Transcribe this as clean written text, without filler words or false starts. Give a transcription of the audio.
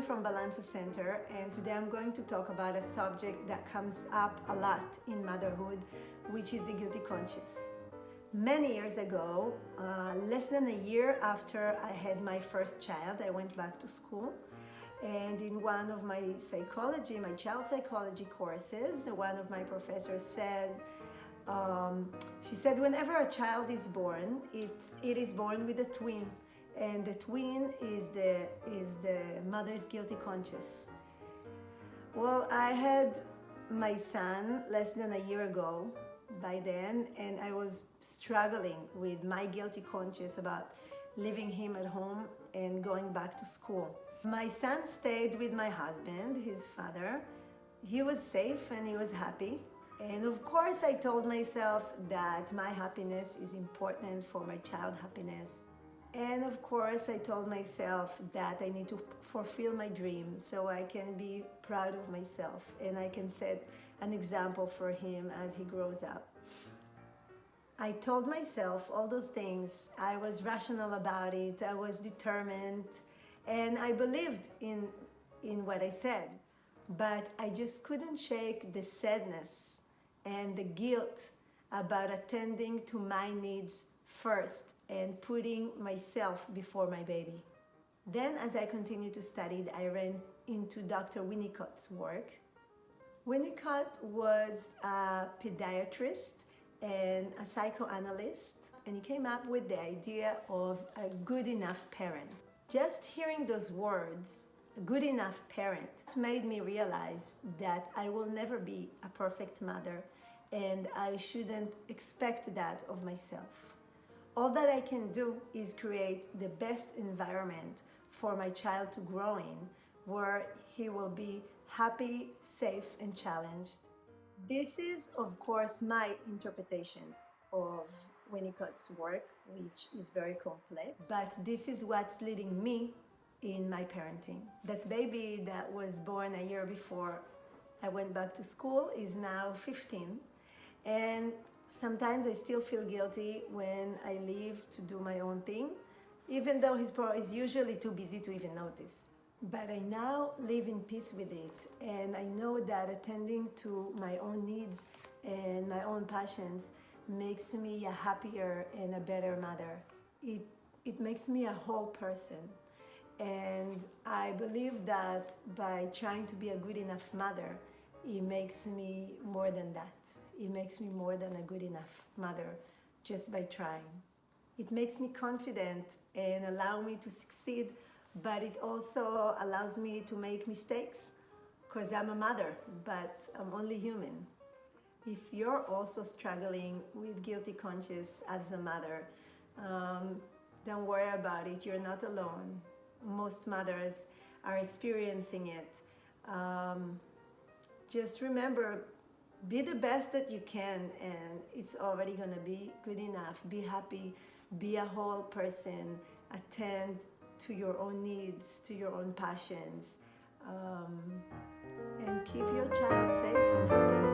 from Balansa Center, and today I'm going to talk about a subject that comes up a lot in motherhood, which is the guilty conscience. Many years ago, less than a year after I had my first child, I went back to school, and in one of my child psychology courses, one of my professors said, she said, whenever a child is born, it is born with a twin, and the twin is the mother's guilty conscience. Well, I had my son less than a year ago by then, and I was struggling with my guilty conscience about leaving him at home and going back to school. My son stayed with my husband, his father. He was safe and he was happy. And of course, I told myself that my happiness is important for my child's happiness. And of course, I told myself that I need to fulfill my dream so I can be proud of myself and I can set an example for him as he grows up. I told myself all those things. I was rational about it. I was determined, and I believed in what I said. But I just couldn't shake the sadness and the guilt about attending to my needs first and putting myself before my baby. Then, as I continued to study, I ran into Dr. Winnikott's work. Winnikott was a pediatrist and a psychoanalyst, and he came up with the idea of a good enough parent. Just hearing those words, a good enough parent, made me realize that I will never be a perfect mother, and I shouldn't expect that of myself. All that I can do is create the best environment for my child to grow in, where he will be happy, safe, and challenged. This is, of course, my interpretation of Winnikott's work, which is very complex, but this is what's leading me in my parenting. That baby that was born a year before I went back to school is now 15, and sometimes I still feel guilty when I leave to do my own thing, even though he's usually too busy to even notice. But I now live in peace with it, and I know that attending to my own needs and my own passions makes me a happier and a better mother. It makes me a whole person. And I believe that by trying to be a good enough mother, it makes me more than that. It makes me more than a good enough mother just by trying. It makes me confident and allow me to succeed, but it also allows me to make mistakes because I'm a mother, but I'm only human. If you're also struggling with guilty conscience as a mother, don't worry about it. You're not alone. Most mothers are experiencing it. Just remember, be the best that you can, and it's already gonna be good enough. Be happy, be a whole person, attend to your own needs, to your own passions, and keep your child safe and happy.